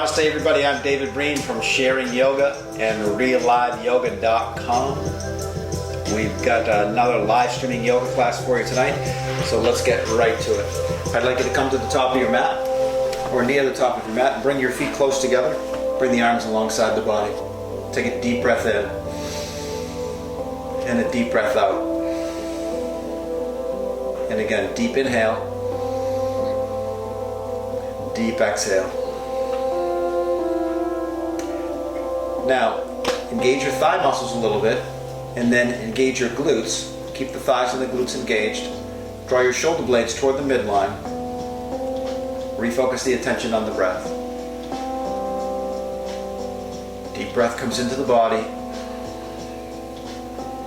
Namaste everybody, I'm David Breen from Sharing Yoga and RealLiveYoga.com. We've got another live streaming yoga class for you tonight, so let's get right to it. I'd like you to come to the top of your mat, or near the top of your mat, and bring your feet close together. Bring the arms alongside the body. Take a deep breath in, and a deep breath out. And again, deep inhale, deep exhale. Now, engage your thigh muscles a little bit, and then engage your glutes. Keep the thighs and the glutes engaged. Draw your shoulder blades toward the midline. Refocus the attention on the breath. Deep breath comes into the body,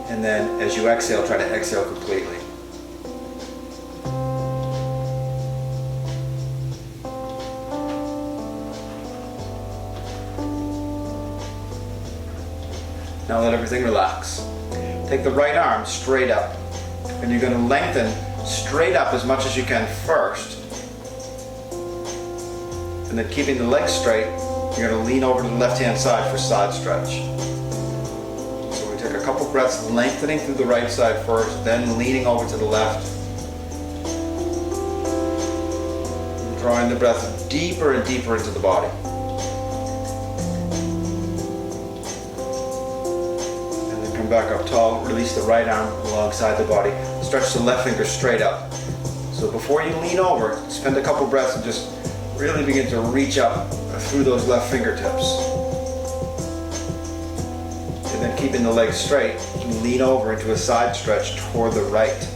and then as you exhale, try to exhale completely. Now let everything relax. Take the right arm straight up, and you're going to lengthen straight up as much as you can first. And then keeping the legs straight, you're going to lean over to the left-hand side for side stretch. So we take a couple breaths lengthening through the right side first, then leaning over to the left. And drawing the breath deeper and deeper into the body. Back up tall, release the right arm alongside the body, stretch the left finger straight up. So before you lean over, spend a couple breaths and just really begin to reach up through those left fingertips. And then keeping the legs straight, lean over into a side stretch toward the right.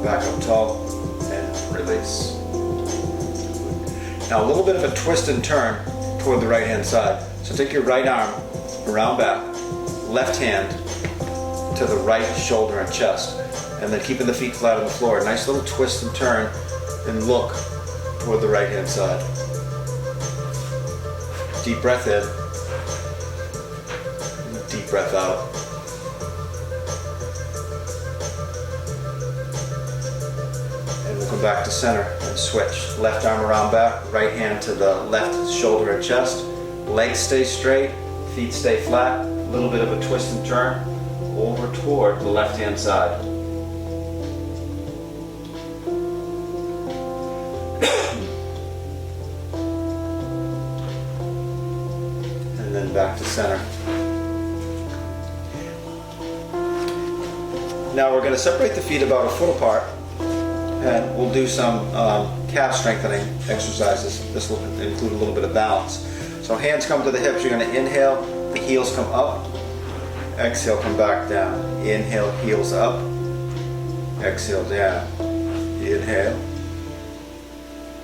Back up tall and release. Now a little bit of a twist and turn toward the right hand side. So take your right arm around back, left hand to the right shoulder and chest, and then keeping the feet flat on the floor. Nice little twist and turn and look toward the right hand side. Deep breath in, deep breath out. Come back to center and switch. Left arm around back, right hand to the left shoulder and chest. Legs stay straight, feet stay flat. A little bit of a twist and turn over toward the left hand side. And then back to center. Now we're going to separate the feet about a foot apart. And we'll do some calf strengthening exercises. This will include a little bit of balance. So hands come to the hips. You're going to inhale, the heels come up. Exhale, come back down. Inhale, heels up. Exhale, down. Inhale.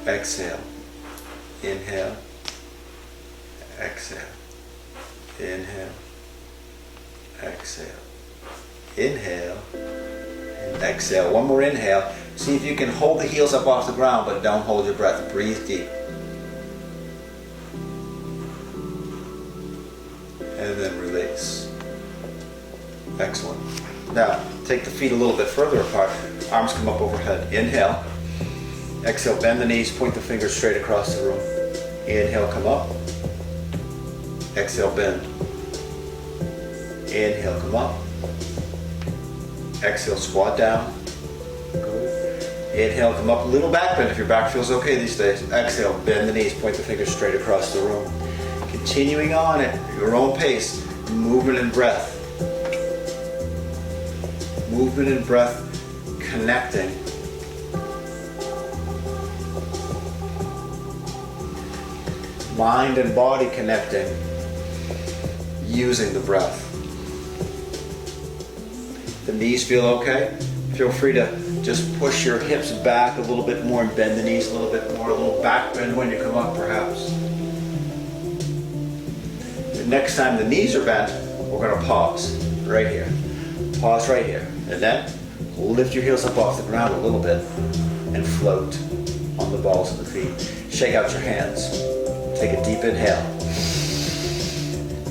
Exhale. Inhale. Exhale. Inhale. Exhale. Inhale. And exhale. One more inhale. See if you can hold the heels up off the ground, but don't hold your breath. Breathe deep. And then release. Excellent. Now, take the feet a little bit further apart. Arms come up overhead. Inhale. Exhale, bend the knees, point the fingers straight across the room. Inhale, come up. Exhale, bend. Inhale, come up. Exhale, squat down. Inhale, come up, a little back bend if your back feels okay these days. Exhale, bend the knees, point the fingers straight across the room. Continuing on at your own pace, movement and breath. Movement and breath connecting. Mind and body connecting using the breath. The knees feel okay? Feel free to just push your hips back a little bit more and bend the knees a little bit more, a little back bend when you come up perhaps. The next time the knees are bent, we're going to pause right here. Pause right here. And then lift your heels up off the ground a little bit and float on the balls of the feet. Shake out your hands. Take a deep inhale.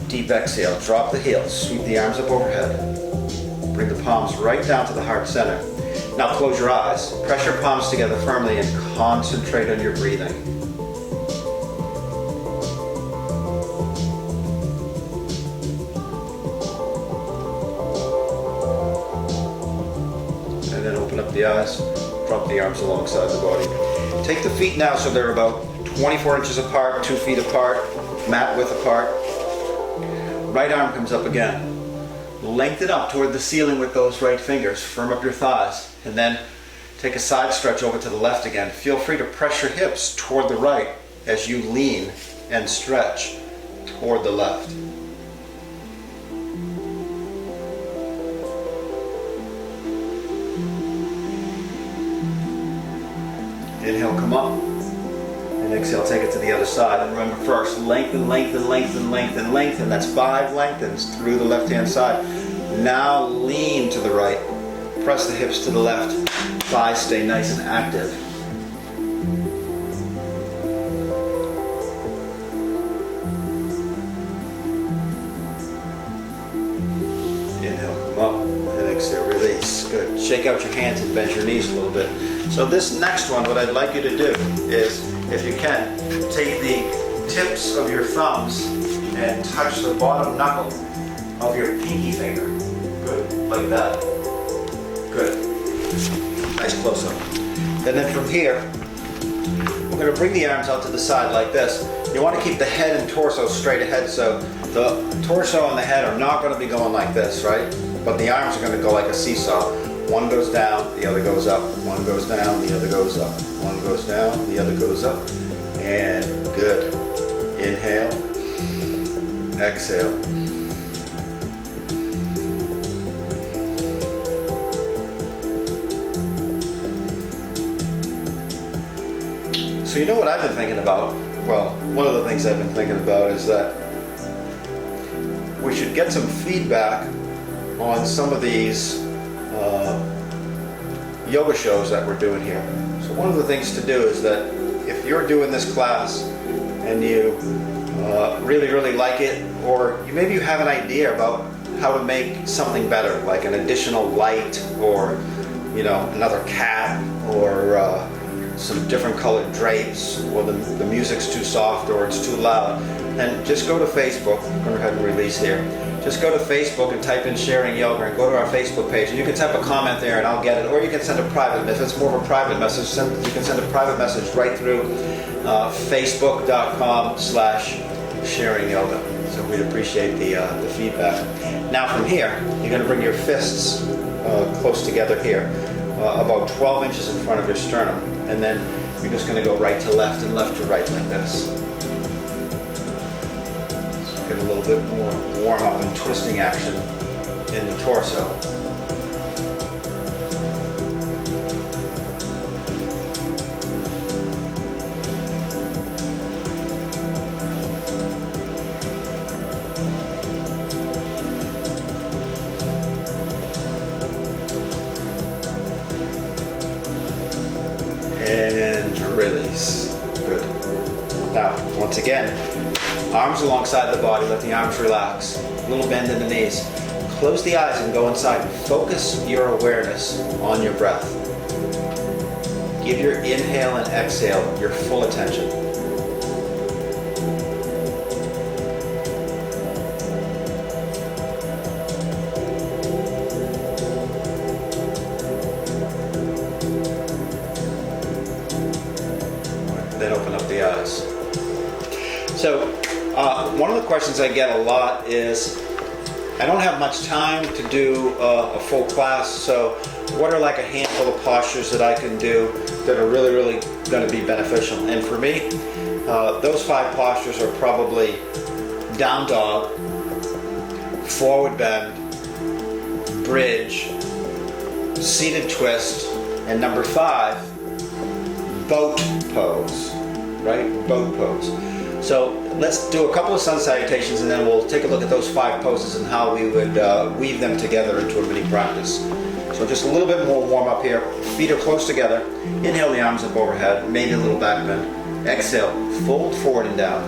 Deep exhale, drop the heels, sweep the arms up overhead. Bring the palms right down to the heart center. Now close your eyes, press your palms together firmly and concentrate on your breathing. And then open up the eyes, drop the arms alongside the body. Take the feet now so they're about 24 inches apart, 2 feet apart, mat width apart. Right arm comes up again. Lengthen up toward the ceiling with those right fingers. Firm up your thighs. And then take a side stretch over to the left again. Feel free to press your hips toward the right as you lean and stretch toward the left. Inhale, come up. And exhale, take it to the other side. And remember first, lengthen, lengthen, lengthen, lengthen, lengthen. That's 5 lengthens through the left-hand side. Now lean to the right. Press the hips to the left. Thighs stay nice and active. Inhale, come up. And exhale, release. Good. Shake out your hands and bend your knees a little bit. So this next one, what I'd like you to do is, if you can, take the tips of your thumbs and touch the bottom knuckle of your pinky finger. Good, like that. Good. Nice close-up. And then from here, we're going to bring the arms out to the side like this. You want to keep the head and torso straight ahead, so the torso and the head are not going to be going like this, right? But the arms are going to go like a seesaw. One goes down, the other goes up. One goes down, the other goes up. One goes down, the other goes up. And good. Inhale. Exhale. So you know what I've been thinking about? Well, one of the things I've been thinking about is that we should get some feedback on some of these yoga shows that we're doing here. So one of the things to do is that if you're doing this class and you really like it, or maybe you have an idea about how to make something better, like an additional light, or another cat, or some different colored drapes, or the music's too soft or it's too loud, then just go to Facebook. Go ahead and release here. Just go to Facebook and type in Sharing Yoga and go to our Facebook page, and you can type a comment there and I'll get it, or you can send a private message. If it's more of a private message, you can send a private message right through facebook.com/Sharing Yoga. So we'd appreciate the feedback. Now from here, you're going to bring your fists close together here, about 12 inches in front of your sternum, and then you're just going to go right to left and left to right like this. Get a little bit more warm up and twisting action in the torso. And release. Good. Now, once again, arms alongside the body, let the arms relax. A little bend in the knees. Close the eyes and go inside. Focus your awareness on your breath. Give your inhale and exhale your full attention. Then open up the eyes. So, one of the questions I get a lot is, I don't have much time to do a full class, so what are like a handful of postures that I can do that are really going to be beneficial? And for me, those 5 postures are probably down dog, forward bend, bridge, seated twist, and number 5, boat pose, right? Boat pose. So let's do a couple of sun salutations, and then we'll take a look at those 5 poses and how we would weave them together into a mini practice. So just a little bit more warm up here. Feet are close together. Inhale the arms up overhead, maybe a little back bend. Exhale, fold forward and down.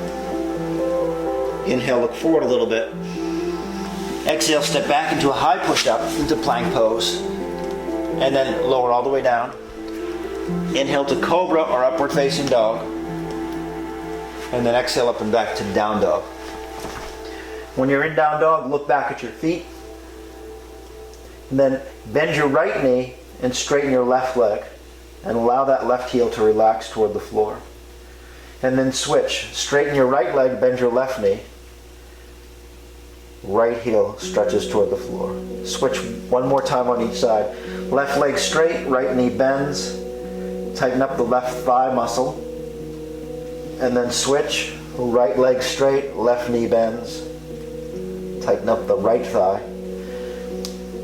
Inhale, look forward a little bit. Exhale, step back into a high push-up, into plank pose. And then lower all the way down. Inhale to cobra or upward facing dog. And then exhale up and back to down dog. When you're in down dog, look back at your feet. And then bend your right knee and straighten your left leg. And allow that left heel to relax toward the floor. And then switch. Straighten your right leg, bend your left knee. Right heel stretches toward the floor. Switch one more time on each side. Left leg straight, right knee bends. Tighten up the left thigh muscle. And then switch. Right leg straight, left knee bends. Tighten up the right thigh.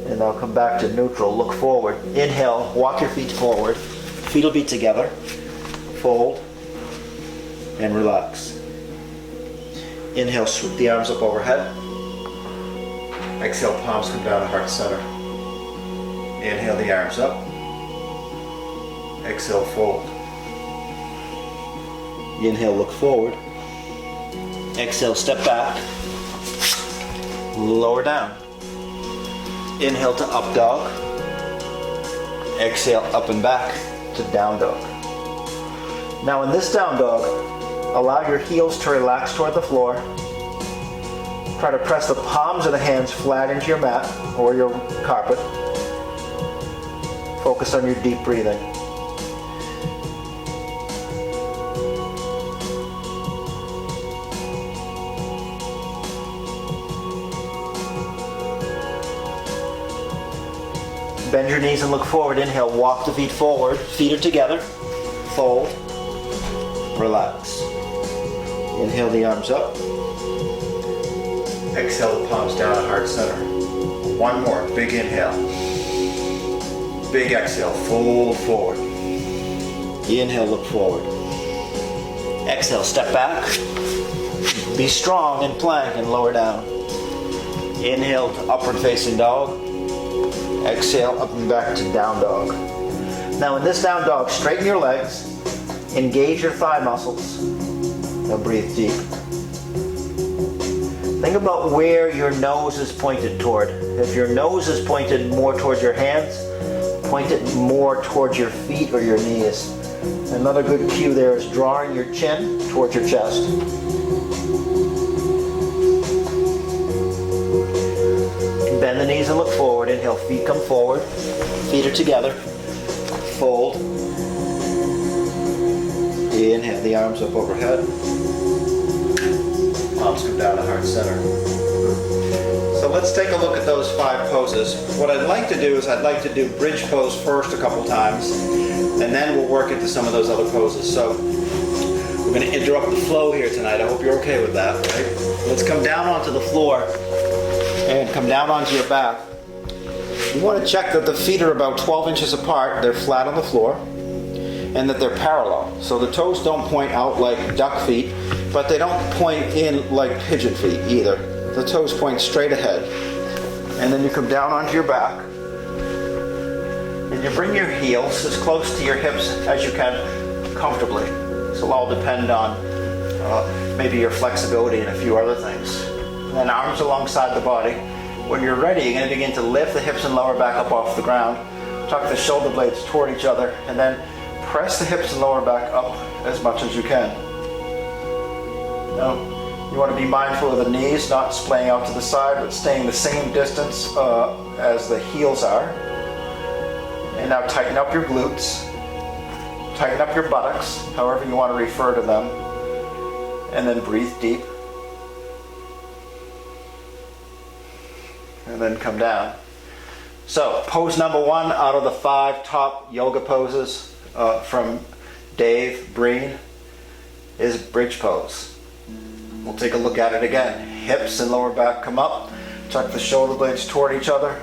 And now come back to neutral. Look forward. Inhale, walk your feet forward. Feet will be together. Fold. And relax. Inhale, swoop the arms up overhead. Exhale, palms come down to heart center. Inhale the arms up. Exhale, fold. Inhale, look forward. Exhale, step back. Lower down. Inhale to up dog. Exhale, up and back to down dog. Now in this down dog, allow your heels to relax toward the floor. Try to press the palms of the hands flat into your mat or your carpet. Focus on your deep breathing. Bend your knees and look forward. Inhale, walk the feet forward. Feet are together. Fold. Relax. Inhale the arms up. Exhale the palms down to heart center. One more. Big inhale. Big exhale. Fold forward. Inhale, look forward. Exhale, step back. Be strong in plank and lower down. Inhale to upward facing dog. Exhale, up and back to down dog. Now in this down dog, straighten your legs, engage your thigh muscles. Now breathe deep. Think about where your nose is pointed toward. If your nose is pointed more towards your hands, point it more towards your feet or your knees. Another good cue there is drawing your chin towards your chest. Bend the knees and look forward. Inhale, feet come forward. Feet are together. Fold. Inhale, the arms up overhead. Palms come down to heart center. So let's take a look at those 5 poses. What I'd like to do is I'd like to do bridge pose first a couple times, and then we'll work into some of those other poses. So we're going to interrupt the flow here tonight. I hope you're okay with that, right? Let's come down onto the floor and come down onto your back. You want to check that the feet are about 12 inches apart, they're flat on the floor, and that they're parallel. So the toes don't point out like duck feet, but they don't point in like pigeon feet either. The toes point straight ahead. And then you come down onto your back, and you bring your heels as close to your hips as you can comfortably. This will all depend on maybe your flexibility and a few other things. And arms alongside the body. When you're ready, you're going to begin to lift the hips and lower back up off the ground. Tuck the shoulder blades toward each other, and then press the hips and lower back up as much as you can. Now, you want to be mindful of the knees, not splaying out to the side, but staying the same distance as the heels are. And now tighten up your glutes. Tighten up your buttocks, however you want to refer to them. And then breathe deep. And then come down. So, pose number 1 out of the 5 top yoga poses from Dave Breen is bridge pose. We'll take a look at it again. Hips and lower back come up. Tuck the shoulder blades toward each other.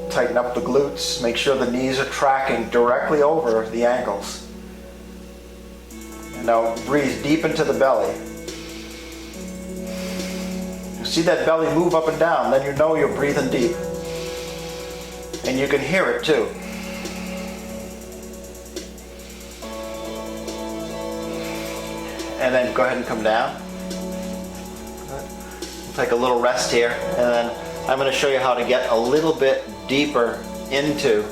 Tighten up the glutes. Make sure the knees are tracking directly over the ankles. And now breathe deep into the belly. See that belly move up and down, then you know you're breathing deep. And you can hear it too. And then go ahead and come down. take a little rest here, and then I'm going to show you how to get a little bit deeper into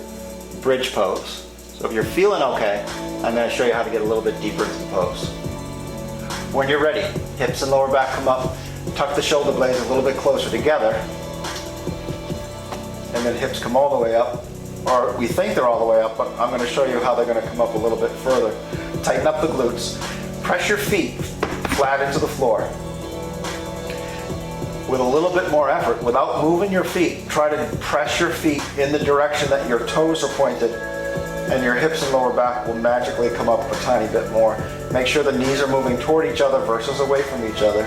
bridge pose. So if you're feeling okay, I'm going to show you how to get a little bit deeper into the pose. When you're ready, hips and lower back come up, tuck the shoulder blades a little bit closer together, and then hips come all the way up, or we think they're all the way up, but I'm going to show you how they're going to come up a little bit further. Tighten up the glutes, press your feet flat into the floor. With a little bit more effort, without moving your feet, try to press your feet in the direction that your toes are pointed, and your hips and lower back will magically come up a tiny bit more. Make sure the knees are moving toward each other versus away from each other.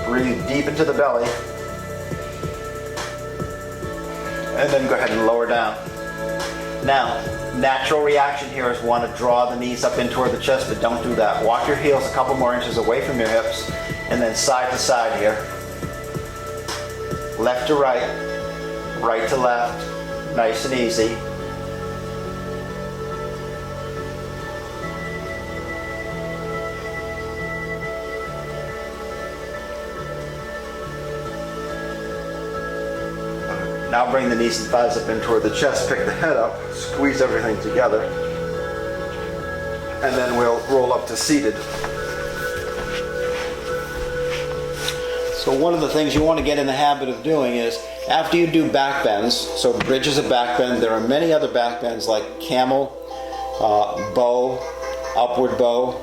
Breathe deep into the belly. And then go ahead and lower down. Now, natural reaction here is want to draw the knees up in toward the chest, but don't do that. Walk your heels a couple more inches away from your hips, and then side to side here. Left to right, right to left, nice and easy. Now bring the knees and thighs up in toward the chest, pick the head up, squeeze everything together, and then we'll roll up to seated. So one of the things you want to get in the habit of doing is, after you do back bends, so bridge is a back bend, there are many other back bends like camel, bow, upward bow.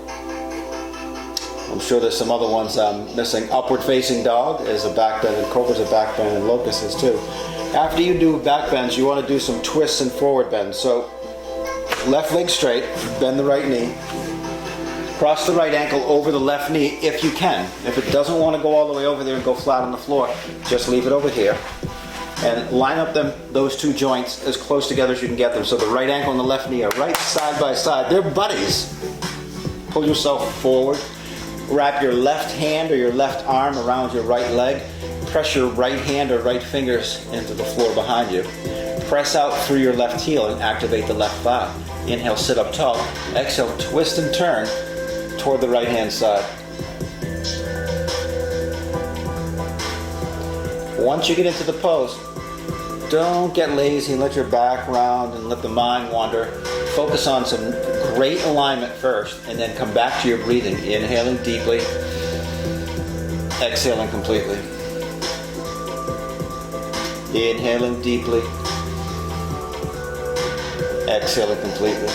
I'm sure there's some other ones I'm missing. Upward facing dog is a back bend, and cobra's a back bend, and locust is too. After you do back bends, you want to do some twists and forward bends. So left leg straight, bend the right knee, cross the right ankle over the left knee if you can. If it doesn't want to go all the way over there and go flat on the floor, just leave it over here. And line up those two joints as close together as you can get them. So the right ankle and the left knee are right side by side. They're buddies. Pull yourself forward. Wrap your left hand or your left arm around your right leg. Press your right hand or right fingers into the floor behind you. Press out through your left heel and activate the left thigh. Inhale, sit up tall. Exhale, twist and turn toward the right hand side. Once you get into the pose, don't get lazy and let your back round and let the mind wander. Focus on some great alignment first, and then come back to your breathing. Inhaling deeply, exhaling completely. Inhaling deeply, exhaling completely.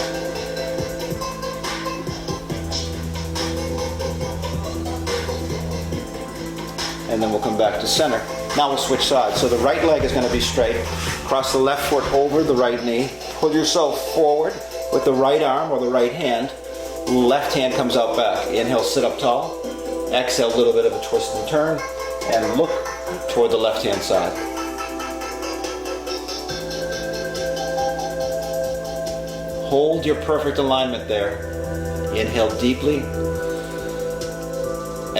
And then we'll come back to center. Now we'll switch sides. So the right leg is going to be straight. Cross the left foot over the right knee. Pull yourself forward with the right arm or the right hand. Left hand comes out back. Inhale, sit up tall. Exhale, a little bit of a twist and turn. And look toward the left hand side. Hold your perfect alignment there. Inhale deeply.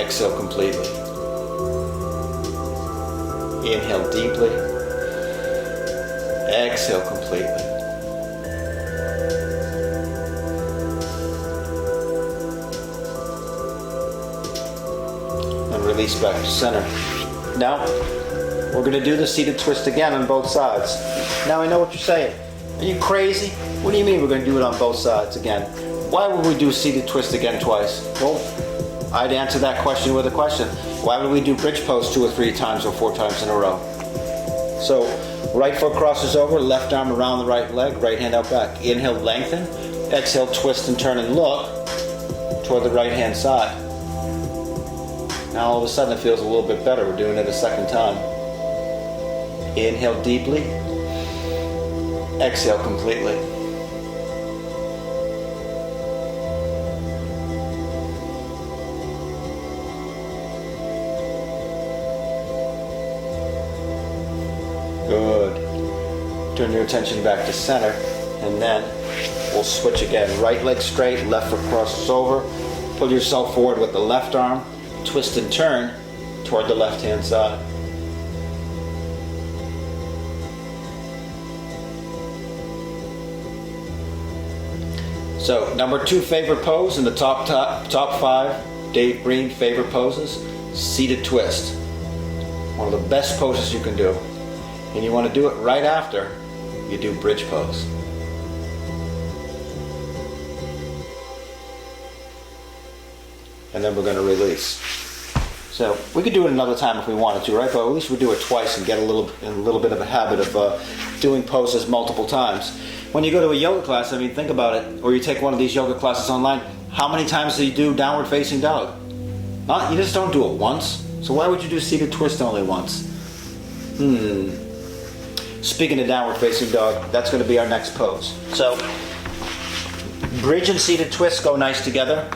Exhale completely. Inhale deeply. Exhale completely. And release back to center. Now, we're going to do the seated twist again on both sides. Now I know what you're saying. Are you crazy? What do you mean we're going to do it on both sides again? Why would we do seated twist again twice? Well, I'd answer that question with a question. Why would we do bridge pose 2 or 3 times or 4 times in a row? So, right foot crosses over, left arm around the right leg, right hand out back. Inhale, lengthen. Exhale, twist and turn and look toward the right hand side. Now all of a sudden it feels a little bit better. We're doing it a second time. Inhale deeply. Exhale completely. Good. Turn your attention back to center, and then we'll switch again. Right leg straight, left foot crosses over. Pull yourself forward with the left arm. Twist and turn toward the left hand side. So, number 2 favorite pose in the top 5 Dave Breen favorite poses, seated twist. one of the best poses you can do. And you want to do it right after you do bridge pose. And then we're going to release. So we could do it another time if we wanted to, right? But at least we do it twice and get a little bit of a habit of doing poses multiple times. When you go to a yoga class, I mean, think about it, or you take one of these yoga classes online, how many times do you do downward facing dog? You just don't do it once. So why would you do seated twist only once? Speaking of downward facing dog, that's going to be our next pose. So bridge and seated twist go nice together,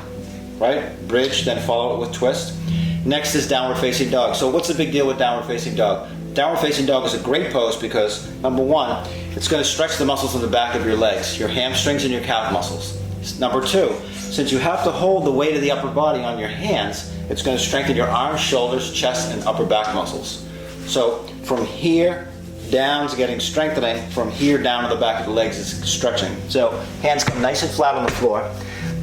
right? Bridge, then follow it with twist. Next is downward facing dog. So what's the big deal with downward facing dog? Downward facing dog is a great pose because, number one, it's going to stretch the muscles in the back of your legs, your hamstrings and your calf muscles. Number two, since you have to hold the weight of the upper body on your hands, it's going to strengthen your arms, shoulders, chest, and upper back muscles. So from here down is getting strengthening, from here down to the back of the legs is stretching. So hands come nice and flat on the floor.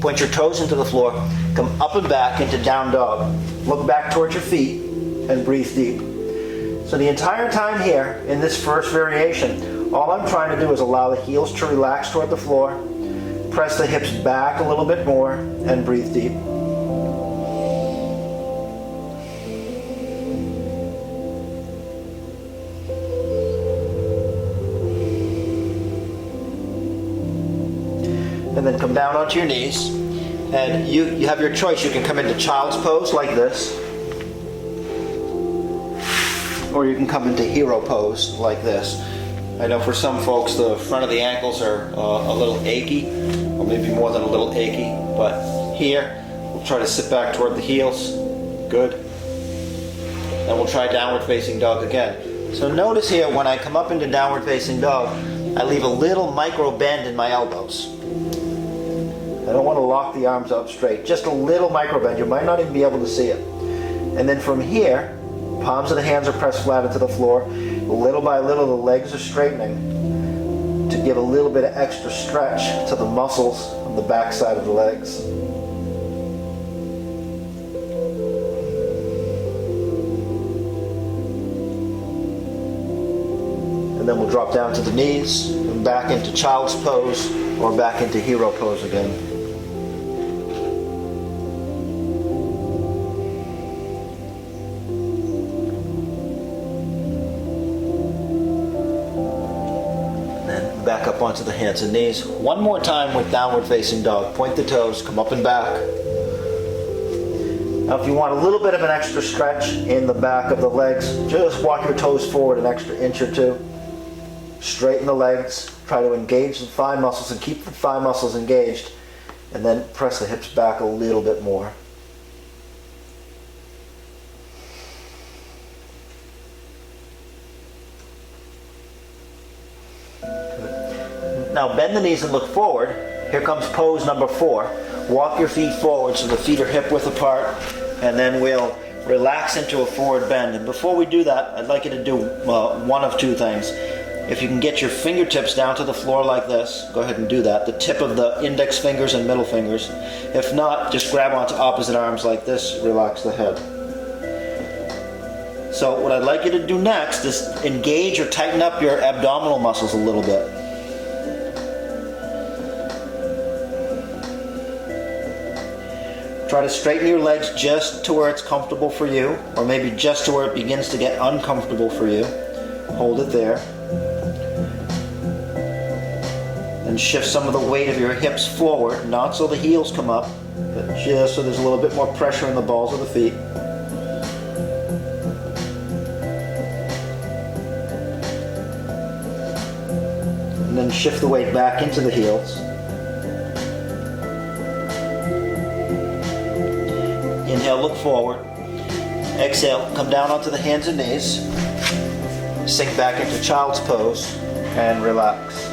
Point your toes into the floor, come up and back into down dog. Look back towards your feet and breathe deep. So the entire time here, in this first variation, all I'm trying to do is allow the heels to relax toward the floor, press the hips back a little bit more, and breathe deep. And then come down onto your knees. And you have your choice. You can come into child's pose like this, or you can come into hero pose like this. I know for some folks the front of the ankles are a little achy, or maybe more than a little achy, but here we'll try to sit back toward the heels. Good. Then we'll try downward facing dog again. So notice here, when I come up into downward facing dog, I leave a little micro bend in my elbows. I don't want to lock the arms up straight, just a little micro bend. You might not even be able to see it. And then from here, palms of the hands are pressed flat into the floor. Little by little, the legs are straightening to give a little bit of extra stretch to the muscles on the back side of the legs. And then we'll drop down to the knees and back into child's pose or back into hero pose again. Back up onto the hands and knees. One more time with downward facing dog. Point the toes, come up and back. Now if you want a little bit of an extra stretch in the back of the legs, just walk your toes forward an extra inch or two. Straighten the legs, try to engage the thigh muscles and keep the thigh muscles engaged, and then press the hips back a little bit more. Now bend the knees and look forward. Here comes pose number 4. Walk your feet forward so the feet are hip width apart, and then we'll relax into a forward bend. And before we do that, I'd like you to do one of two things. If you can get your fingertips down to the floor like this, go ahead and do that. The tip of the index fingers and middle fingers. If not, just grab onto opposite arms like this, relax the head. So what I'd like you to do next is engage or tighten up your abdominal muscles a little bit. Try to straighten your legs just to where it's comfortable for you, or maybe just to where it begins to get uncomfortable for you. Hold it there. And shift some of the weight of your hips forward, not so the heels come up, but just so there's a little bit more pressure in the balls of the feet. And then shift the weight back into the heels. Inhale, look forward. Exhale, come down onto the hands and knees. Sink back into child's pose and relax.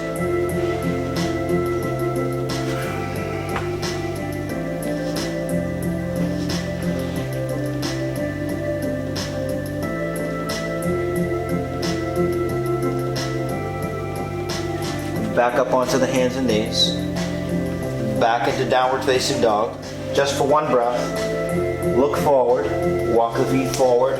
Back up onto the hands and knees. Back into downward facing dog. Just for one breath. Look forward, walk the feet forward,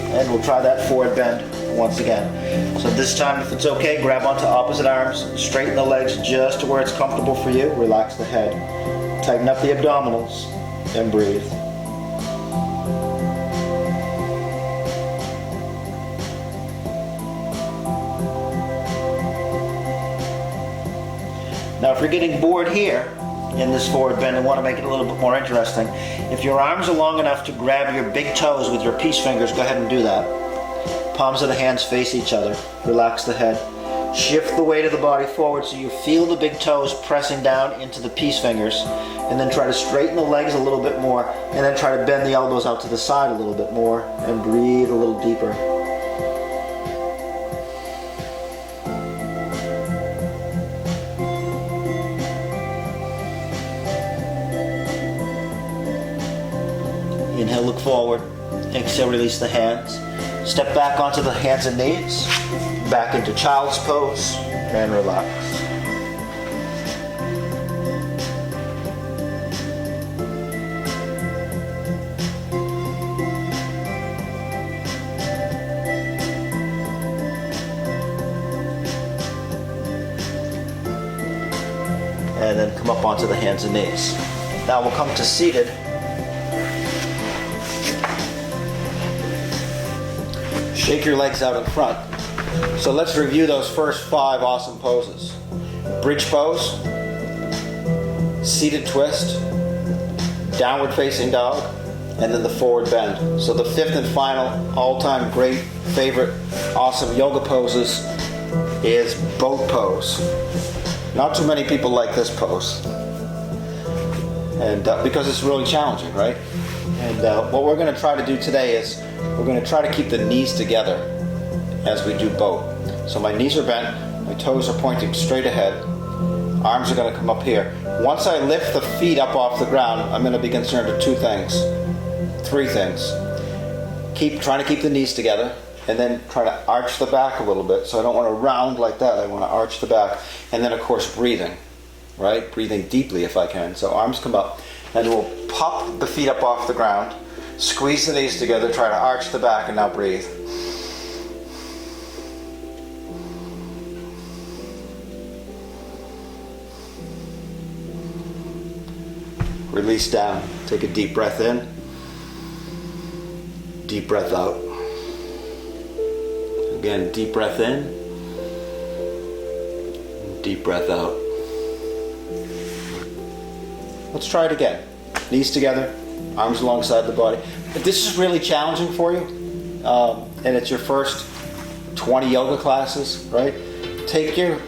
And we'll try that forward bend once again. So this time, if it's okay, grab onto opposite arms, straighten the legs just to where it's comfortable for you, relax the head. Tighten up the abdominals, and breathe. Now if you're getting bored here in this forward bend and want to make it a little bit more interesting, if your arms are long enough to grab your big toes with your peace fingers, go ahead and do that. Palms of the hands face each other. Relax the head. Shift the weight of the body forward so you feel the big toes pressing down into the peace fingers, and then try to straighten the legs a little bit more, and then try to bend the elbows out to the side a little bit more, and breathe a little deeper. Inhale, look forward. Exhale, release the hands. Step back onto the hands and knees. Back into child's pose and relax. And then come up onto the hands and knees. Now we'll come to seated. Shake your legs out in front. So let's review those first 5 awesome poses. Bridge pose, seated twist, downward facing dog, and then the forward bend. So the 5th and final all-time great favorite awesome yoga poses is boat pose. Not too many people like this pose. And because it's really challenging, right? And what we're going to try to do today is we're going to try to keep the knees together as we do boat. So my knees are bent, my toes are pointing straight ahead, arms are going to come up here. Once I lift the feet up off the ground, I'm going to be concerned with 3 things. Trying to keep the knees together, and then try to arch the back a little bit. So I don't want to round like that, I want to arch the back. And then of course breathing, right? Breathing deeply if I can. So arms come up, and we'll pop the feet up off the ground, squeeze the knees together, try to arch the back, and now breathe. Release down. Take a deep breath in. Deep breath out. Again, deep breath in. Deep breath out. Let's try it again. Knees together, arms alongside the body. If this is really challenging for you, and it's your first 20 yoga classes, right? Take your,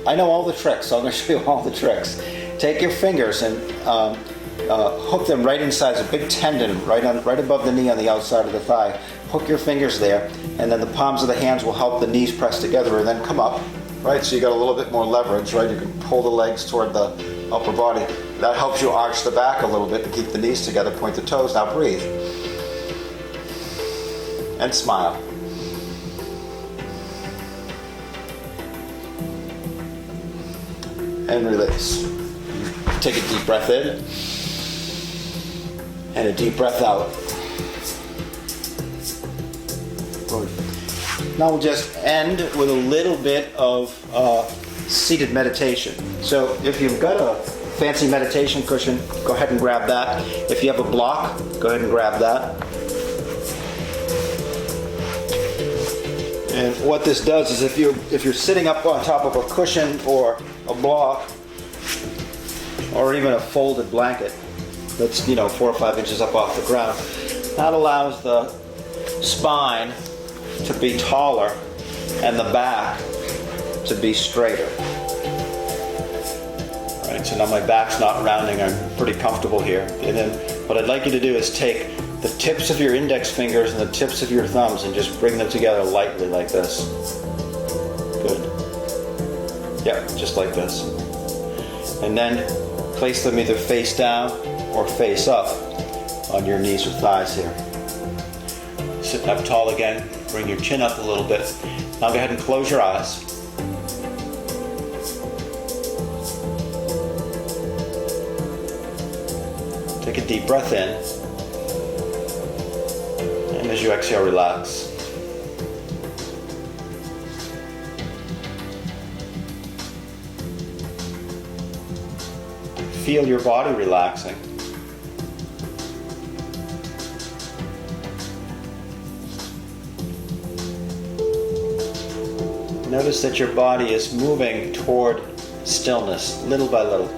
I know all the tricks, so I'm going to show you all the tricks. Take your fingers and hook them right inside. There's a big tendon right above the knee on the outside of the thigh. Hook your fingers there, and then the palms of the hands will help the knees press together, and then come up, right? So you got a little bit more leverage, right? You can pull the legs toward the upper body. That helps you arch the back a little bit to keep the knees together, point the toes. Now breathe. And smile. And release. Take a deep breath in. And a deep breath out. Good. Now we'll just end with a little bit of seated meditation. So if you've got a fancy meditation cushion, go ahead and grab that. If you have a block, go ahead and grab that. And what this does is if you're sitting up on top of a cushion or a block or even a folded blanket that's 4 or 5 inches up off the ground, that allows the spine to be taller and the back to be straighter. Right, so now my back's not rounding, I'm pretty comfortable here. And then what I'd like you to do is take the tips of your index fingers and the tips of your thumbs and just bring them together lightly like this. Good. Yeah, just like this. And then place them either face down or face up on your knees or thighs here. Sitting up tall again, bring your chin up a little bit. Now go ahead and close your eyes. Take a deep breath in. And And as you exhale, relax. Feel your body relaxing. Notice that your body is moving toward stillness, little by little.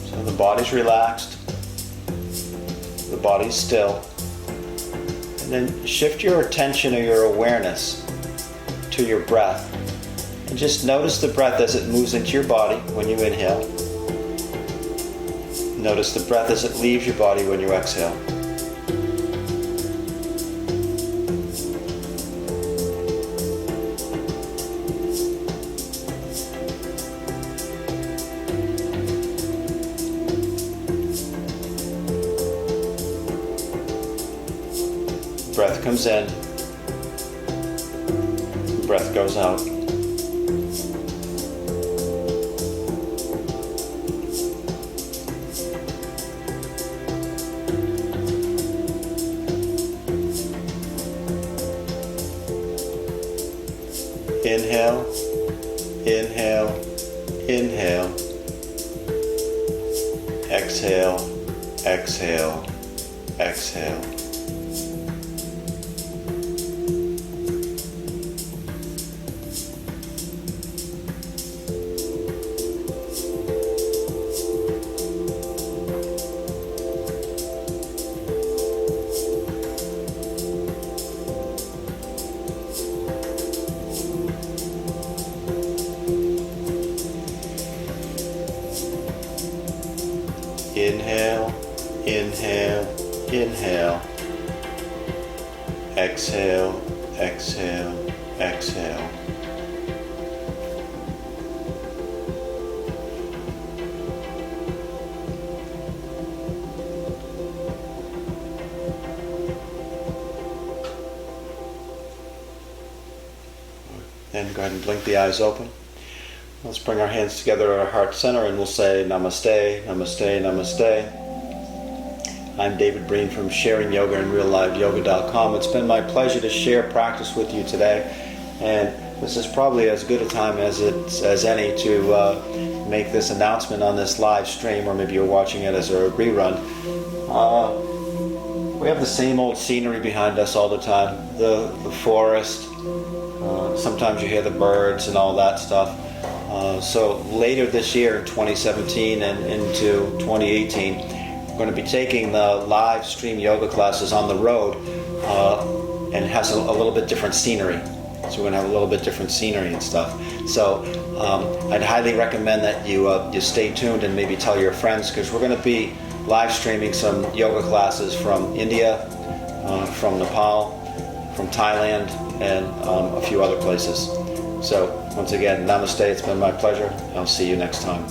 So the body's relaxed, the body's still. And then shift your attention or your awareness to your breath. And just notice the breath as it moves into your body when you inhale. Notice the breath as it leaves your body when you exhale. Breath comes in, breath goes out. Inhale, inhale, inhale. Exhale, exhale, exhale. Inhale, inhale, inhale. Exhale, exhale, exhale. And go ahead and blink the eyes open. Let's bring our hands together at our heart center and we'll say Namaste, Namaste, Namaste. I'm David Breen from sharingyogaandrealliveyoga.com. It's been my pleasure to share practice with you today, and this is probably as good a time as any to make this announcement on this live stream, or maybe you're watching it as a rerun. We have the same old scenery behind us all the time, the forest. Sometimes you hear the birds and all that stuff. So later this year, in 2017 and into 2018, we're going to be taking the live stream yoga classes on the road, and it has a little bit different scenery. So we're going to have a little bit different scenery and stuff. So I'd highly recommend that you stay tuned and maybe tell your friends, because we're going to be live streaming some yoga classes from India, from Nepal, from Thailand, and a few other places. So once again, namaste, it's been my pleasure. I'll see you next time.